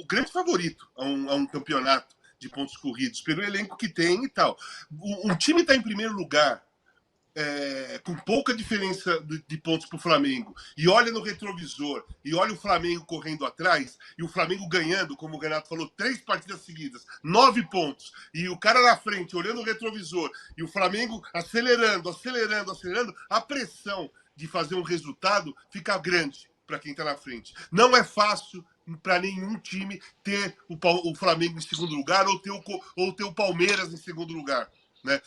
grande favorito a um campeonato de pontos corridos, pelo elenco que tem e tal. Um time está em primeiro lugar, com pouca diferença de pontos para o Flamengo, e olha no retrovisor, e olha o Flamengo correndo atrás, e o Flamengo ganhando, como o Renato falou, 3 partidas seguidas, 9 pontos, e o cara na frente, olhando o retrovisor, e o Flamengo acelerando, a pressão de fazer um resultado fica grande para quem está na frente. Não é fácil para nenhum time ter o Flamengo em segundo lugar ou ter o Palmeiras em segundo lugar. Né?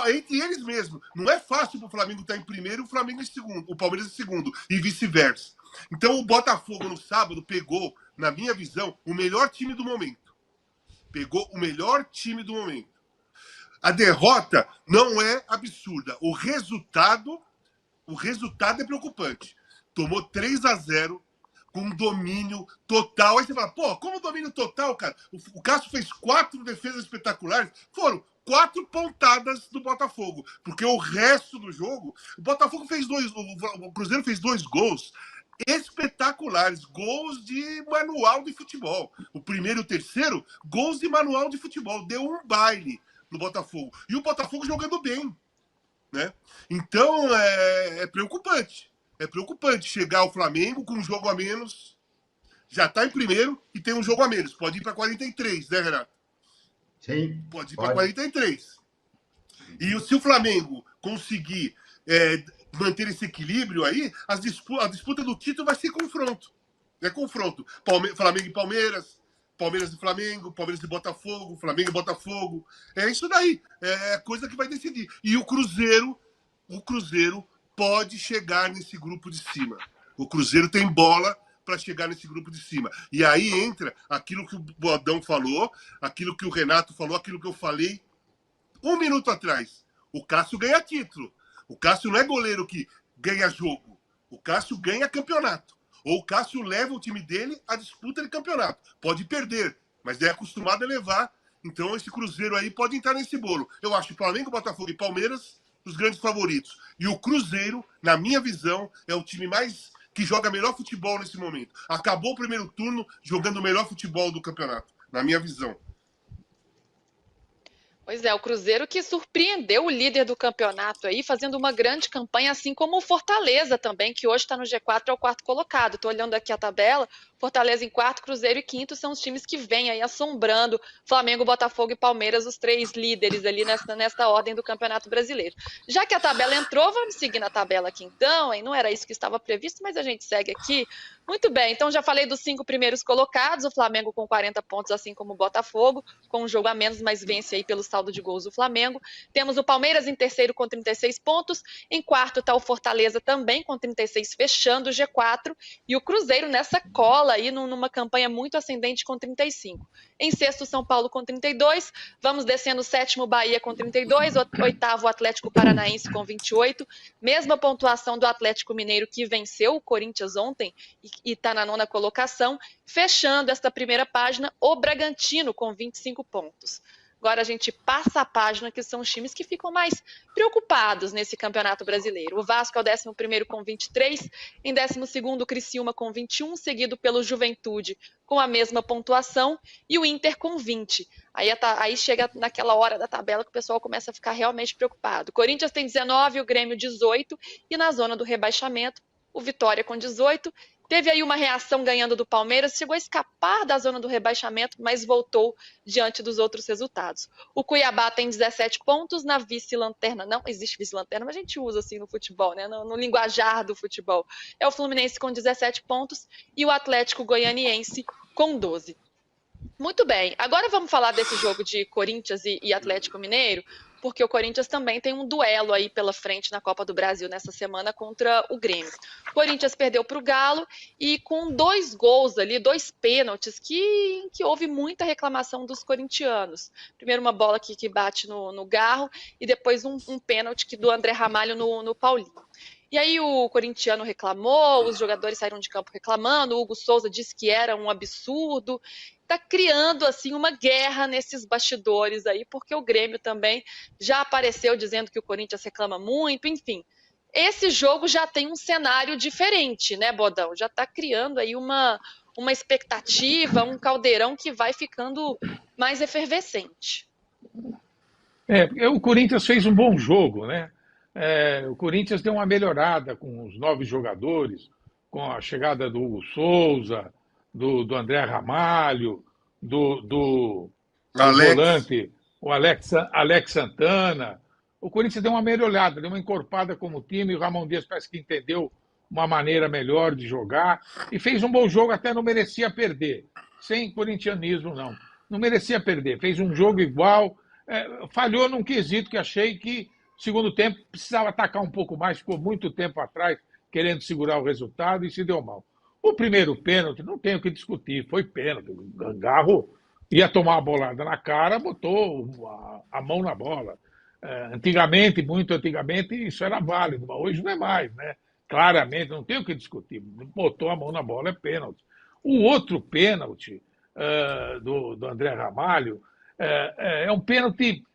Entre eles mesmos. Não é fácil para o Flamengo estar em primeiro e o Flamengo em segundo, o Palmeiras em segundo, e vice-versa. Então o Botafogo no sábado pegou, na minha visão, o melhor time do momento. Pegou o melhor time do momento. A derrota não é absurda. O resultado é preocupante. Tomou 3-0 com um domínio total. Aí você fala, pô, como domínio total, cara? O Cássio fez 4 defesas espetaculares. Foram 4 pontadas do Botafogo. Porque o resto do jogo, o Botafogo fez 2, o Cruzeiro fez 2 gols espetaculares, gols de manual de futebol. O primeiro e o terceiro, gols de manual de futebol. Deu um baile no Botafogo. E o Botafogo jogando bem. Né? Então, é preocupante. É preocupante chegar ao Flamengo com um jogo a menos, já está em primeiro e tem um jogo a menos. Pode ir para 43, né, Renato? Sim. Pode ir para 43. E se o Flamengo conseguir manter esse equilíbrio aí, a disputa do título vai ser confronto. É confronto. Flamengo e Palmeiras, Palmeiras e Flamengo, Palmeiras e Botafogo, Flamengo e Botafogo. É isso daí. É coisa que vai decidir. E o Cruzeiro pode chegar nesse grupo de cima. O Cruzeiro tem bola para chegar nesse grupo de cima. E aí entra aquilo que o Bodão falou, aquilo que o Renato falou, aquilo que eu falei 1 minuto atrás. O Cássio ganha título. O Cássio não é goleiro que ganha jogo. O Cássio ganha campeonato. Ou o Cássio leva o time dele à disputa de campeonato. Pode perder, mas é acostumado a levar. Então esse Cruzeiro aí pode entrar nesse bolo. Eu acho Flamengo, Botafogo e Palmeiras os grandes favoritos. E o Cruzeiro, na minha visão, é o time que joga melhor futebol nesse momento. Acabou o primeiro turno jogando o melhor futebol do campeonato, na minha visão. Pois é, o Cruzeiro que surpreendeu o líder do campeonato aí, fazendo uma grande campanha, assim como o Fortaleza também, que hoje está no G4, é o 4º colocado. Estou olhando aqui a tabela, Fortaleza em 4º, Cruzeiro em 5º, são os times que vêm aí assombrando Flamengo, Botafogo e Palmeiras, os 3 líderes ali nesta ordem do Campeonato Brasileiro. Já que a tabela entrou, vamos seguir na tabela aqui então, hein? Não era isso que estava previsto, mas a gente segue aqui. Muito bem, então já falei dos 5 primeiros colocados, o Flamengo com 40 pontos, assim como o Botafogo, com um jogo a menos, mas vence aí pelo saldo de gols do Flamengo. Temos o Palmeiras em terceiro com 36 pontos, em quarto está o Fortaleza também com 36, fechando o G4, e o Cruzeiro nessa cola aí, numa campanha muito ascendente com 35. Em sexto, São Paulo com 32, vamos descendo o sétimo, Bahia com 32, oitavo, Atlético Paranaense com 28, mesma pontuação do Atlético Mineiro que venceu o Corinthians ontem e está na 9ª colocação, fechando esta primeira página, o Bragantino com 25 pontos. Agora a gente passa a página, que são os times que ficam mais preocupados nesse Campeonato Brasileiro. O Vasco é o 11º com 23, em 12º o Criciúma com 21, seguido pelo Juventude com a mesma pontuação, e o Inter com 20. Aí chega naquela hora da tabela que o pessoal começa a ficar realmente preocupado. O Corinthians tem 19, o Grêmio 18, e na zona do rebaixamento, o Vitória com 18, teve aí uma reação ganhando do Palmeiras, chegou a escapar da zona do rebaixamento, mas voltou diante dos outros resultados. O Cuiabá tem 17 pontos na vice-lanterna. Não existe vice-lanterna, mas a gente usa assim no futebol, né? No linguajar do futebol. É o Fluminense com 17 pontos e o Atlético Goianiense com 12. Muito bem, agora vamos falar desse jogo de Corinthians e Atlético Mineiro, porque o Corinthians também tem um duelo aí pela frente na Copa do Brasil nessa semana contra o Grêmio. O Corinthians perdeu para o Galo e com 2 gols ali, 2 pênaltis, que houve muita reclamação dos corintianos. Primeiro uma bola que bate no Garro e depois um pênalti do André Ramalho no Paulinho. E aí o corintiano reclamou, os jogadores saíram de campo reclamando, o Hugo Souza disse que era um absurdo. Está criando assim uma guerra nesses bastidores aí, porque o Grêmio também já apareceu dizendo que o Corinthians reclama muito, enfim. Esse jogo já tem um cenário diferente, né, Bodão? Já está criando aí uma uma expectativa, um caldeirão que vai ficando mais efervescente. O Corinthians fez um bom jogo, né? O Corinthians deu uma melhorada com os novos jogadores, com a chegada do Hugo Souza, do André Ramalho, do volante, o Alex Santana. O Corinthians deu uma melhorada, deu uma encorpada como time, e o Ramon Dias parece que entendeu uma maneira melhor de jogar e fez um bom jogo, até não merecia perder. Sem corintianismo, não. Não merecia perder. Fez um jogo igual, falhou num quesito que achei que, segundo tempo, precisava atacar um pouco mais, ficou muito tempo atrás querendo segurar o resultado e se deu mal. O primeiro pênalti, não tem o que discutir, foi pênalti. O Garro ia tomar uma bolada na cara, botou a mão na bola. Antigamente, muito antigamente, isso era válido, mas hoje não é mais, né? Claramente, não tem o que discutir. Botou a mão na bola, é pênalti. O outro pênalti do André Ramalho é um pênalti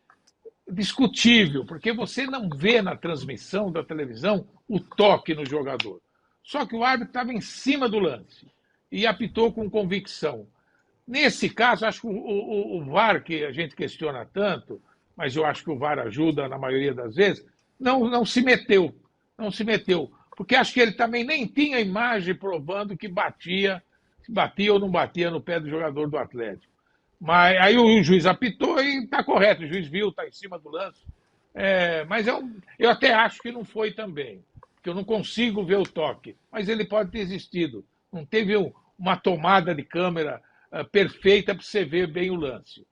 discutível, porque você não vê na transmissão da televisão o toque no jogador. Só que o árbitro estava em cima do lance e apitou com convicção. Nesse caso, acho que o VAR, que a gente questiona tanto, mas eu acho que o VAR ajuda na maioria das vezes, não se meteu. Não se meteu. Porque acho que ele também nem tinha imagem provando que batia ou não batia no pé do jogador do Atlético. Mas aí o juiz apitou e está correto, o juiz viu, está em cima do lance. Mas eu até acho que não foi também, porque eu não consigo ver o toque. Mas ele pode ter existido. Não teve uma tomada de câmera perfeita para você ver bem o lance.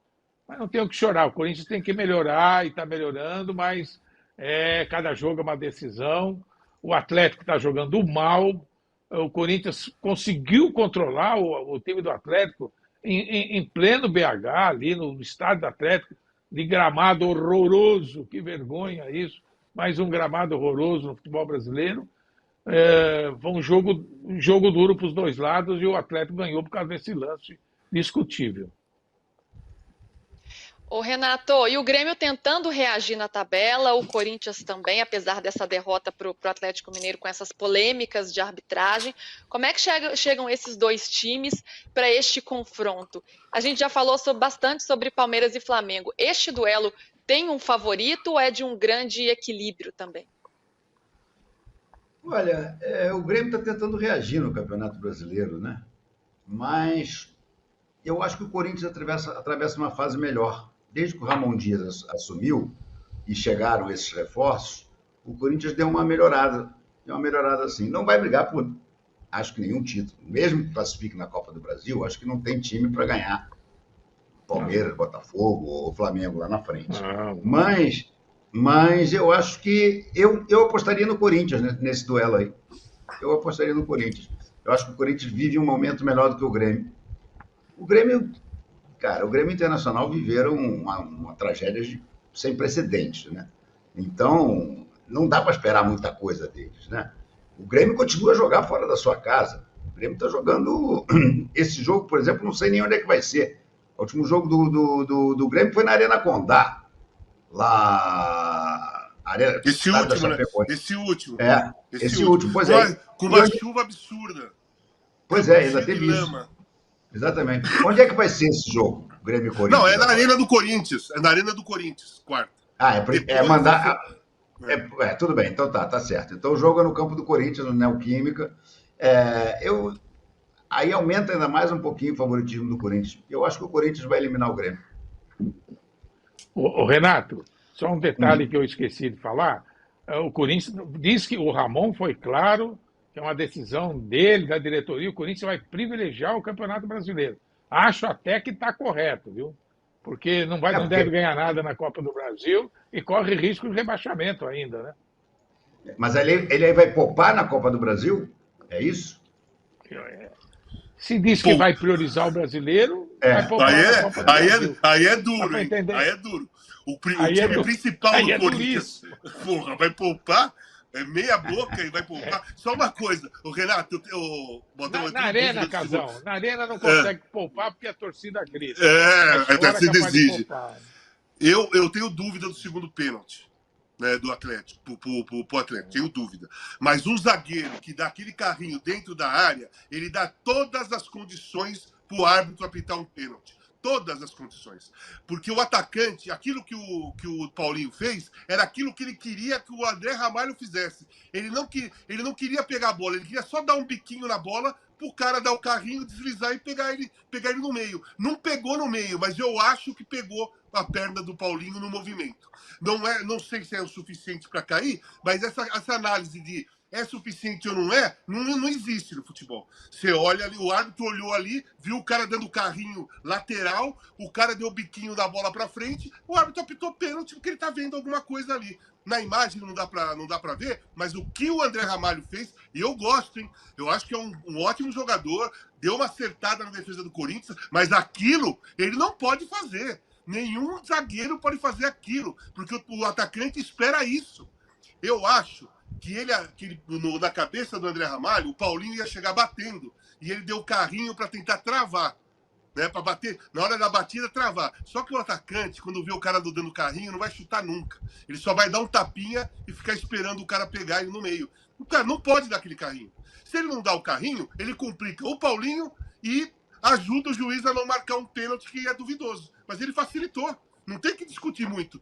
Mas não tem o que chorar, o Corinthians tem que melhorar e está melhorando, mas cada jogo é uma decisão. O Atlético está jogando mal, o Corinthians conseguiu controlar o time do Atlético em pleno BH, ali no estádio do Atlético, de gramado horroroso, que vergonha isso, mais um gramado horroroso no futebol brasileiro. Foi um jogo duro para os dois lados e o Atlético ganhou por causa desse lance discutível. Ô Renato, e o Grêmio tentando reagir na tabela, o Corinthians também, apesar dessa derrota para o Atlético Mineiro com essas polêmicas de arbitragem. Como é que chegam esses dois times para este confronto? A gente já falou bastante sobre Palmeiras e Flamengo. Este duelo tem um favorito ou é de um grande equilíbrio também? Olha, o Grêmio está tentando reagir no Campeonato Brasileiro, né? Mas eu acho que o Corinthians atravessa uma fase melhor. Desde que o Ramon Dias assumiu e chegaram esses reforços, o Corinthians deu uma melhorada. Deu uma melhorada assim. Não vai brigar por, acho que, nenhum título. Mesmo que classifique na Copa do Brasil, acho que não tem time para ganhar. Palmeiras, Botafogo ou Flamengo lá na frente. Mas eu acho que eu apostaria no Corinthians nesse duelo aí. Eu apostaria no Corinthians. Eu acho que o Corinthians vive um momento melhor do que o Grêmio. O Grêmio Internacional viveram uma tragédia sem precedentes, né? Então, não dá para esperar muita coisa deles, né? O Grêmio continua a jogar fora da sua casa. O Grêmio está jogando... Esse jogo, por exemplo, não sei nem onde é que vai ser. O último jogo do Grêmio foi na Arena Condá. Lá... Esse último, né? Esse último. Esse último, pois é. Com uma chuva absurda. Pois é, ainda teve isso. Exatamente. Onde é que vai ser esse jogo, Grêmio e Corinthians? Não, é na Arena do Corinthians. É na Arena do Corinthians, quarta. Tudo bem, então tá certo. Então o jogo é no campo do Corinthians, no Neoquímica. Aí aumenta ainda mais um pouquinho o favoritismo do Corinthians. Eu acho que o Corinthians vai eliminar o Grêmio. O Renato, só um detalhe que eu esqueci de falar. O Corinthians diz que o Ramon foi claro, que é uma decisão dele, da diretoria, o Corinthians vai privilegiar o Campeonato Brasileiro. Acho até que está correto, viu? Porque não deve ganhar nada na Copa do Brasil e corre risco de rebaixamento ainda, né? Mas ele vai poupar na Copa do Brasil? É isso? Se diz que vai priorizar o brasileiro, vai poupar na Copa do Brasil. Aí é duro, hein? Aí é duro. O time principal do Corinthians, porra, vai poupar? É meia boca e vai poupar. Só uma coisa, o Renato, na Arena, Casão, na Arena não consegue poupar porque a torcida grita. A torcida exige. Eu tenho dúvida do segundo pênalti. né, do Atlético, pro Atlético, tenho dúvida. Mas um zagueiro que dá aquele carrinho dentro da área, ele dá todas as condições pro árbitro apitar um pênalti. Todas as condições. Porque o atacante, aquilo que o Paulinho fez, era aquilo que ele queria que o André Ramalho fizesse. Ele não queria pegar a bola, ele queria só dar um biquinho na bola pro cara dar o carrinho, deslizar e pegar ele no meio. Não pegou no meio, mas eu acho que pegou a perna do Paulinho no movimento. Não sei se é o suficiente para cair, mas essa análise de é suficiente ou não existe no futebol. Você olha ali, o árbitro olhou ali, viu o cara dando carrinho lateral, o cara deu o biquinho da bola para frente, o árbitro apitou pênalti porque ele tá vendo alguma coisa ali. Na imagem não dá para ver, mas o que o André Ramalho fez, e eu gosto, hein? Eu acho que é um ótimo jogador, deu uma acertada na defesa do Corinthians, mas aquilo ele não pode fazer. Nenhum zagueiro pode fazer aquilo, porque o atacante espera isso. Eu acho que na cabeça do André Ramalho, o Paulinho ia chegar batendo. E ele deu o carrinho para tentar travar. Né, para bater, na hora da batida, travar. Só que o atacante, quando vê o cara dando carrinho, não vai chutar nunca. Ele só vai dar um tapinha e ficar esperando o cara pegar ele no meio. O cara não pode dar aquele carrinho. Se ele não dá o carrinho, ele complica o Paulinho e ajuda o juiz a não marcar um pênalti que é duvidoso. Mas ele facilitou. Não tem que discutir muito.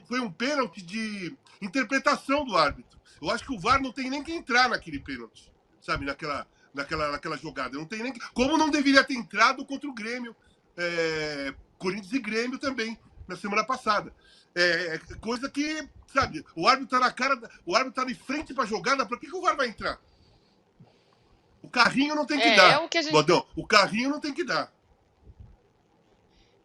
Foi um pênalti de interpretação do árbitro. Eu acho que o VAR não tem nem que entrar naquele pênalti, sabe? Naquela jogada. Não tem nem que... Como não deveria ter entrado contra o Grêmio, Corinthians e Grêmio também, na semana passada. Coisa que, sabe, o árbitro tá na cara, o árbitro tá de frente para a jogada, para que o VAR vai entrar? O carrinho não tem que dar. Bodão, o carrinho não tem que dar.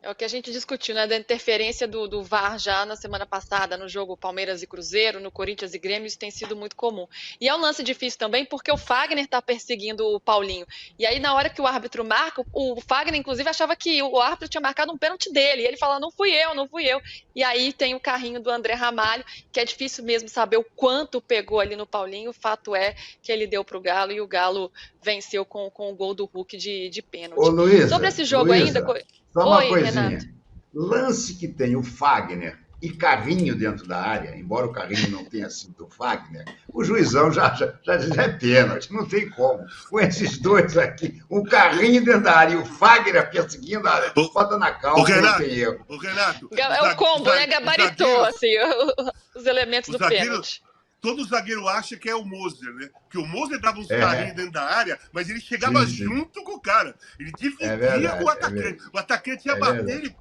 É o que a gente discutiu, né? Da interferência do VAR já na semana passada, no jogo Palmeiras e Cruzeiro, no Corinthians e Grêmio, isso tem sido muito comum. E é um lance difícil também, porque o Fagner tá perseguindo o Paulinho. E aí, na hora que o árbitro marca, o Fagner, inclusive, achava que o árbitro tinha marcado um pênalti dele. E ele fala, não fui eu. E aí tem o carrinho do André Ramalho, que é difícil mesmo saber o quanto pegou ali no Paulinho. O fato é que ele deu pro Galo e o Galo venceu com o gol do Hulk de pênalti. Ô, Luísa, sobre esse jogo ainda... Só uma Oi, coisinha. Renato. Lance que tem o Fagner e carrinho dentro da área, embora o carrinho não tenha sido do Fagner, o juizão já diz é pênalti, não tem como. Com esses dois aqui, um carrinho dentro da área e o Fagner perseguindo a área, bota na calma, não tem erro. O Renato... É o combo, né? Gabaritou, assim, os elementos do pênalti. Todo zagueiro acha que é o Moser, né? Que o Moser dava uns carrinhos dentro da área, mas ele chegava junto com o cara. Ele dividia com o atacante. O atacante ia bater, ele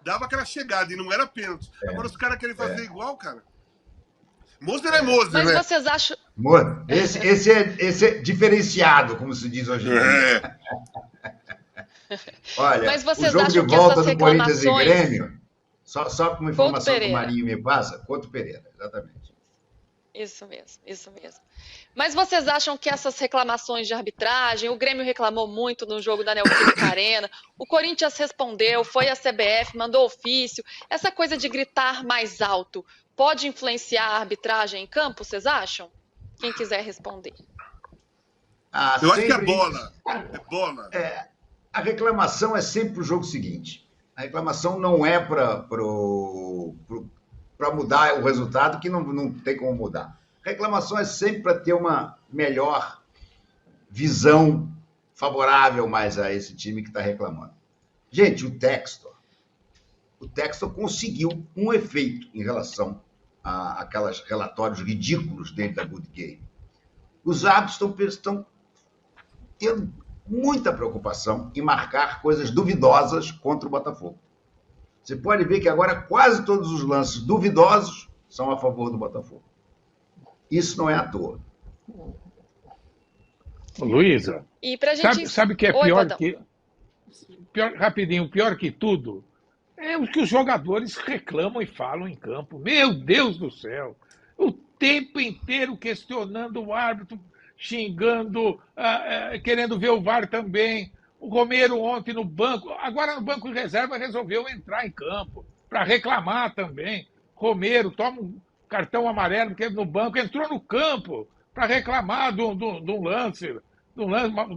dava aquela chegada e não era pênalti. Agora os caras querem fazer igual, cara. Moser é Moser, mas né? Mas vocês acham... Esse é diferenciado, como se diz hoje em dia. Olha, mas vocês o jogo de acham que volta essas do Corinthians e reclamações... Grêmio, só com uma informação que o Marinho me passa, Couto Pereira, exatamente. Isso mesmo. Mas vocês acham que essas reclamações de arbitragem, o Grêmio reclamou muito no jogo da Neoquímica Arena, o Corinthians respondeu, foi à CBF, mandou ofício, essa coisa de gritar mais alto pode influenciar a arbitragem em campo, vocês acham? Quem quiser responder. Eu acho que é bola. É bola. A reclamação é sempre o jogo seguinte. A reclamação não é para mudar o resultado, que não tem como mudar. Reclamação é sempre para ter uma melhor visão favorável mais a esse time que está reclamando. Gente, o Textor conseguiu um efeito em relação a aqueles relatórios ridículos dele da Good Game. Os árbitros estão tendo muita preocupação em marcar coisas duvidosas contra o Botafogo. Você pode ver que agora quase todos os lances duvidosos são a favor do Botafogo. Isso não é à toa. Luísa, sabe o que é pior que tudo? É o que os jogadores reclamam e falam em campo. Meu Deus do céu! O tempo inteiro questionando o árbitro, xingando, querendo ver o VAR também. O Romero ontem no banco, agora no banco de reserva resolveu entrar em campo para reclamar também. Romero toma um cartão amarelo porque no banco entrou no campo para reclamar de um lance, de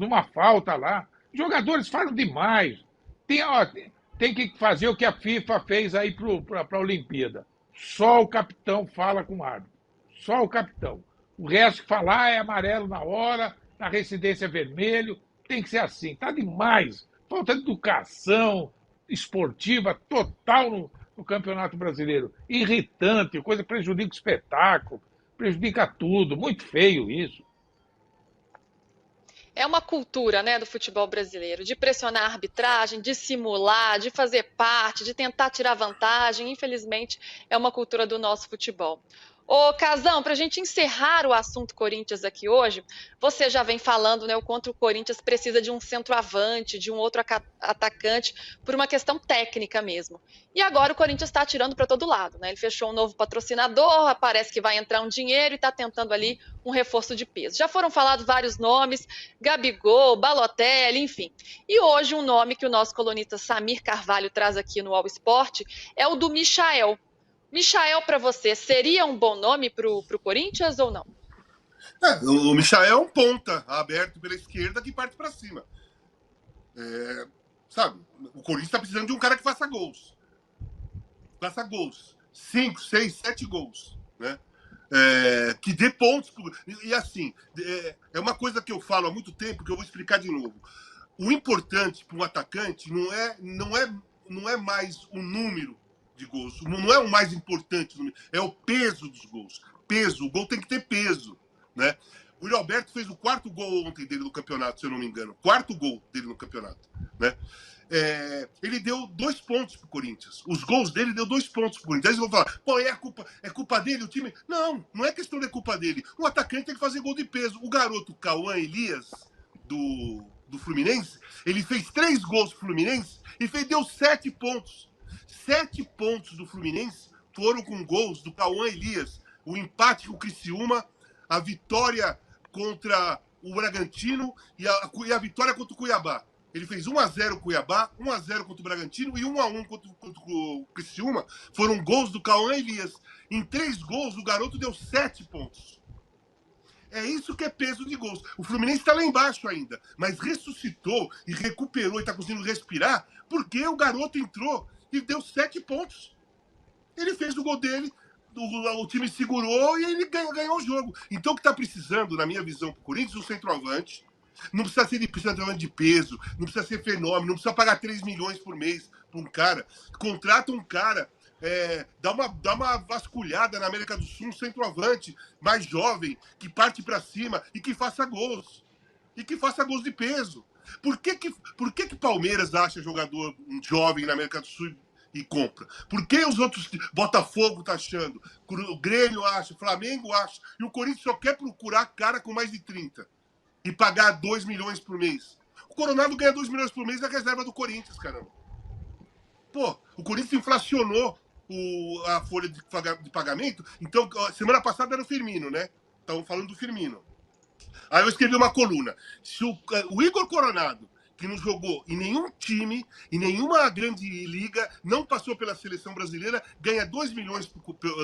uma falta lá. Os jogadores falam demais. Tem que fazer o que a FIFA fez aí para a Olimpíada. só o capitão fala com o árbitro. Só o capitão. O resto que falar é amarelo na hora, na residência é vermelho. Tem que ser assim. Tá demais. Falta de educação esportiva total no Campeonato Brasileiro. Irritante, coisa que prejudica o espetáculo, prejudica tudo. Muito feio isso. É uma cultura, né, do futebol brasileiro, de pressionar a arbitragem, de simular, de fazer parte, de tentar tirar vantagem. Infelizmente, é uma cultura do nosso futebol. Ô, Casão, para a gente encerrar o assunto Corinthians aqui hoje, você já vem falando, né, o quanto o Corinthians precisa de um centroavante, de um outro atacante, por uma questão técnica mesmo. E agora o Corinthians está atirando para todo lado, né? Ele fechou um novo patrocinador, parece que vai entrar um dinheiro e está tentando ali um reforço de peso. Já foram falados vários nomes, Gabigol, Balotelli, enfim. E hoje um nome que o nosso colunista Samir Carvalho traz aqui no All Sport é o do Michael. Michael, para você, seria um bom nome para o Corinthians ou não? O Michael é um ponta aberto pela esquerda que parte para cima. Sabe, o Corinthians está precisando de um cara que faça gols. Faça gols. 5, 6, 7 gols. Né? Que dê pontos. E assim, é uma coisa que eu falo há muito tempo, que eu vou explicar de novo. O importante para um atacante não é mais o número de gols. Não é o mais importante, é o peso dos gols. Peso, o gol tem que ter peso, né? O Yuri Alberto fez o 4º gol ontem dele no campeonato, se eu não me engano. 4º gol dele no campeonato, né? Ele deu 2 pontos pro Corinthians. Os gols dele deu 2 pontos pro Corinthians. Aí eles vão falar, pô, é culpa dele o time? Não é questão de culpa dele. O atacante tem que fazer gol de peso. O garoto Cauã Elias, do Fluminense, ele fez 3 gols pro Fluminense e deu 7 pontos. 7 pontos do Fluminense foram com gols do Cauã Elias. O empate com o Criciúma, a vitória contra o Bragantino e a vitória contra o Cuiabá. Ele fez 1-0 com o Cuiabá, 1-0 contra o Bragantino e 1-1 contra o Criciúma. Foram gols do Cauã Elias. Em 3 gols, o garoto deu 7 pontos. É isso que é peso de gols. O Fluminense está lá embaixo ainda, mas ressuscitou e recuperou e está conseguindo respirar porque o garoto entrou e deu 7 pontos. Ele fez o gol dele, o time segurou e ele ganhou o jogo. Então o que está precisando, na minha visão, para o Corinthians, um centroavante. Não precisa ser centroavante de peso, não precisa ser fenômeno, não precisa pagar 3 milhões por mês para um cara. Contrata um cara, dá uma vasculhada na América do Sul, um centroavante mais jovem, que parte para cima e que faça gols. E que faça gols de peso. Por que Palmeiras acha jogador jovem na América do Sul e compra? Por que os outros, Botafogo tá achando, o Grêmio acha, o Flamengo acha, e o Corinthians só quer procurar cara com mais de 30 e pagar 2 milhões por mês? O Coronado ganha 2 milhões por mês na reserva do Corinthians, caramba. Pô, o Corinthians inflacionou a folha de pagamento. Então, semana passada era o Firmino, né? Estavam falando do Firmino. Aí eu escrevi uma coluna. Se o Igor Coronado, que não jogou em nenhum time, em nenhuma grande liga, não passou pela seleção brasileira, ganha 2 milhões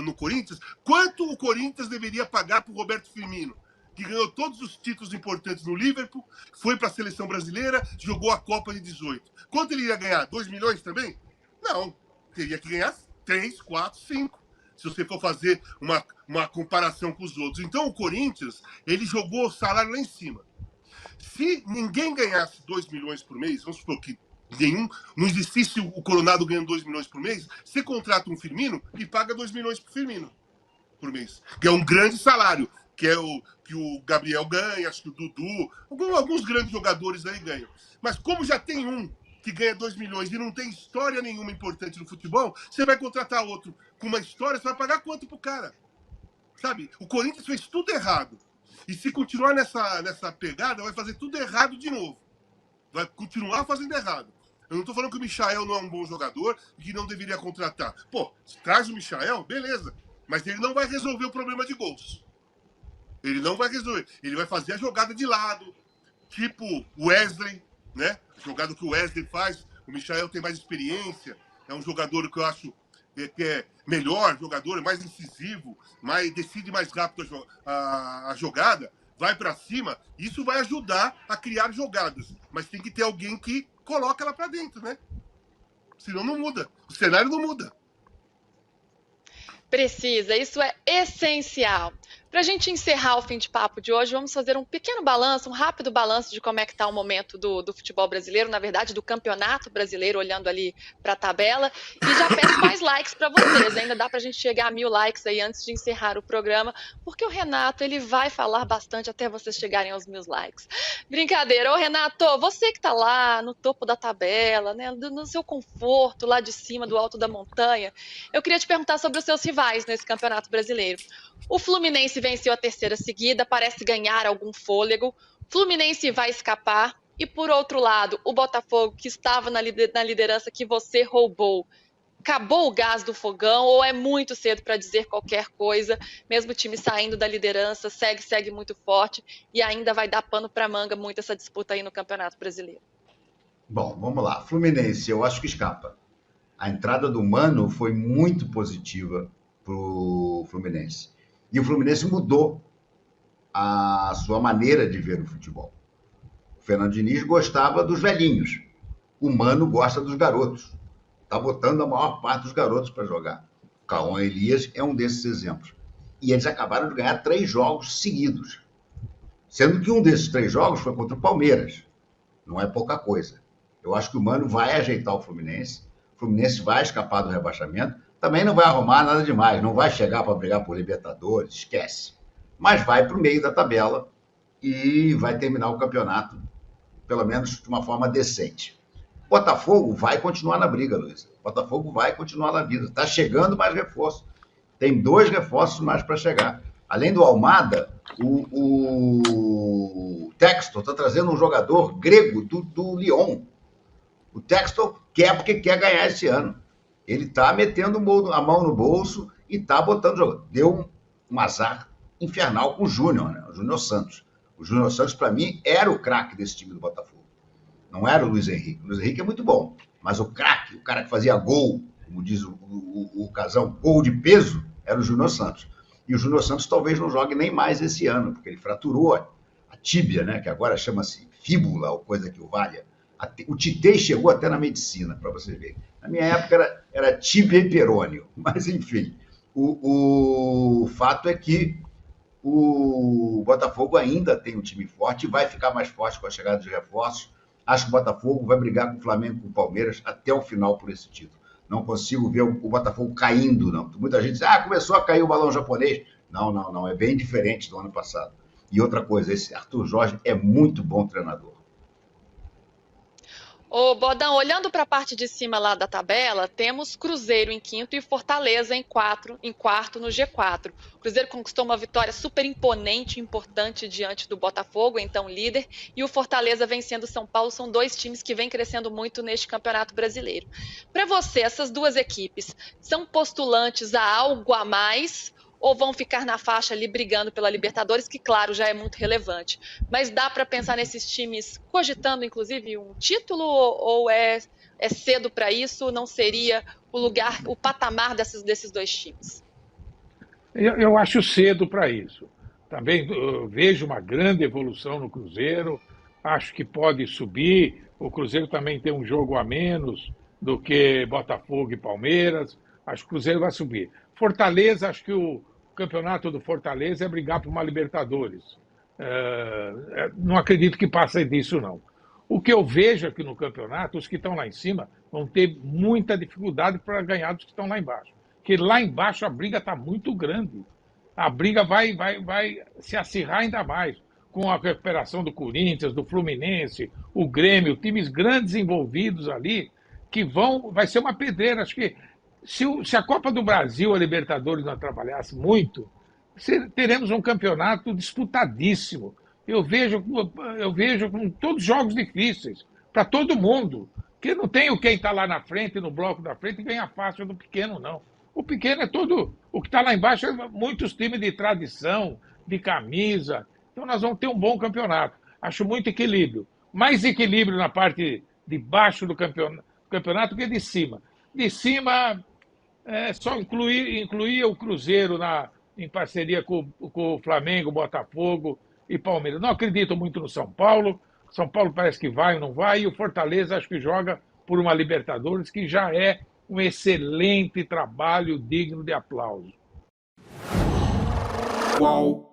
no Corinthians, quanto o Corinthians deveria pagar para o Roberto Firmino, que ganhou todos os títulos importantes no Liverpool, foi para a seleção brasileira, jogou a Copa de 18. Quanto ele ia ganhar? 2 milhões também? Não. Teria que ganhar 3, 4, 5. Se você for fazer uma comparação com os outros. Então, o Corinthians, ele jogou o salário lá em cima. Se ninguém ganhasse 2 milhões por mês, vamos supor que não existisse o Coronado ganhando 2 milhões por mês, você contrata um Firmino e paga 2 milhões pro Firmino por mês. Que é um grande salário, que é o que o Gabriel ganha, acho que o Dudu, alguns grandes jogadores aí ganham. Mas como já tem um que ganha 2 milhões e não tem história nenhuma importante no futebol, você vai contratar outro com uma história, você vai pagar quanto pro cara? Sabe? O Corinthians fez tudo errado. E se continuar nessa pegada, vai fazer tudo errado de novo. Vai continuar fazendo errado. Eu não estou falando que o Michael não é um bom jogador e que não deveria contratar. Pô, traz o Michael, beleza. Mas ele não vai resolver o problema de gols. Ele não vai resolver. Ele vai fazer a jogada de lado, tipo Wesley, né? A jogada que o Wesley faz. O Michael tem mais experiência. É um jogador que eu acho que é melhor jogador, mais incisivo, decide mais rápido a jogada, vai para cima. Isso vai ajudar a criar jogadas. Mas tem que ter alguém que coloca ela para dentro, né? Senão não muda. O cenário não muda. Precisa, isso é essencial. Para a gente encerrar o fim de papo de hoje, vamos fazer um pequeno balanço, um rápido balanço de como é que está o momento do futebol brasileiro, na verdade, do campeonato brasileiro, olhando ali para a tabela. E já peço mais likes para vocês. Ainda dá para a gente chegar a 1000 likes aí antes de encerrar o programa, porque o Renato ele vai falar bastante até vocês chegarem aos 1000 likes. Brincadeira. Ô, Renato, você que está lá no topo da tabela, né, no seu conforto, lá de cima, do alto da montanha, eu queria te perguntar sobre os seus rivais nesse campeonato brasileiro. O Fluminense venceu a terceira seguida, parece ganhar algum fôlego. Fluminense vai escapar. E, por outro lado, o Botafogo, que estava na liderança que você roubou, acabou o gás do fogão ou é muito cedo para dizer qualquer coisa? Mesmo o time saindo da liderança, segue muito forte e ainda vai dar pano para manga muito essa disputa aí no Campeonato Brasileiro. Bom, vamos lá. Fluminense, eu acho que escapa. A entrada do Mano foi muito positiva para o Fluminense. E o Fluminense mudou a sua maneira de ver o futebol. O Fernando Diniz gostava dos velhinhos. O Mano gosta dos garotos. Está botando a maior parte dos garotos para jogar. O Cauã Elias é um desses exemplos. E eles acabaram de ganhar 3 jogos seguidos. Sendo que um desses 3 jogos foi contra o Palmeiras. Não é pouca coisa. Eu acho que o Mano vai ajeitar o Fluminense. O Fluminense vai escapar do rebaixamento. Também não vai arrumar nada demais. Não vai chegar para brigar por Libertadores, esquece. Mas vai para o meio da tabela e vai terminar o campeonato, pelo menos de uma forma decente. Botafogo vai continuar na briga, Luiz. Botafogo vai continuar na vida. Está chegando mais reforço. Tem 2 reforços mais para chegar. Além do Almada, o Textor está trazendo um jogador grego do Lyon. O Textor quer porque quer ganhar esse ano. Ele está metendo a mão no bolso e está botando jogo. Deu um azar infernal com o Júnior, né? O Júnior Santos. O Júnior Santos, para mim, era o craque desse time do Botafogo. Não era o Luiz Henrique. O Luiz Henrique é muito bom, mas o craque, o cara que fazia gol, como diz o Casão, gol de peso, era o Júnior Santos. E o Júnior Santos talvez não jogue nem mais esse ano, porque ele fraturou a tíbia, né? Que agora chama-se fíbula, ou coisa que o valha. O Titei chegou até na medicina, para você ver. Na minha época era tíbia e perônio, mas enfim. O fato é que o Botafogo ainda tem um time forte e vai ficar mais forte com a chegada de reforços. Acho que o Botafogo vai brigar com o Flamengo e com o Palmeiras até o final por esse título. Não consigo ver o Botafogo caindo, não. Muita gente diz, começou a cair o balão japonês. Não, é bem diferente do ano passado. E outra coisa, esse Arthur Jorge é muito bom treinador. Ô, Bodão, olhando para a parte de cima lá da tabela, temos Cruzeiro em quinto e Fortaleza em quarto no G4. O Cruzeiro conquistou uma vitória super imponente e importante diante do Botafogo, então líder, e o Fortaleza vencendo o São Paulo. São 2 times que vêm crescendo muito neste Campeonato Brasileiro. Para você, essas 2 equipes são postulantes a algo a mais ou vão ficar na faixa ali brigando pela Libertadores, que claro, já é muito relevante. Mas dá para pensar nesses times cogitando inclusive um título ou é cedo para isso? Não seria o patamar desses 2 times? Eu acho cedo para isso. Também vejo uma grande evolução no Cruzeiro, acho que pode subir. O Cruzeiro também tem um jogo a menos do que Botafogo e Palmeiras. Acho que o Cruzeiro vai subir. Fortaleza, acho que o campeonato do Fortaleza é brigar por uma Libertadores. Não acredito que passe disso, não. O que eu vejo aqui no campeonato, os que estão lá em cima vão ter muita dificuldade para ganhar dos que estão lá embaixo. Porque lá embaixo a briga está muito grande. A briga vai se acirrar ainda mais. Com a recuperação do Corinthians, do Fluminense, o Grêmio, times grandes envolvidos ali, que vai ser uma pedreira. Acho que se a Copa do Brasil, a Libertadores, não trabalhasse muito, teremos um campeonato disputadíssimo. Eu vejo com todos os jogos difíceis, para todo mundo. Porque não tem quem está lá na frente, no bloco da frente, e ganha fácil do pequeno, não. O pequeno é todo. O que está lá embaixo é muitos times de tradição, de camisa. Então nós vamos ter um bom campeonato. Acho muito equilíbrio. Mais equilíbrio na parte de baixo do campeonato que de cima. De cima, só incluir o Cruzeiro em parceria com o Flamengo, Botafogo e Palmeiras. Não acredito muito no São Paulo. São Paulo parece que vai ou não vai. E o Fortaleza acho que joga por uma Libertadores, que já é um excelente trabalho digno de aplauso. Qual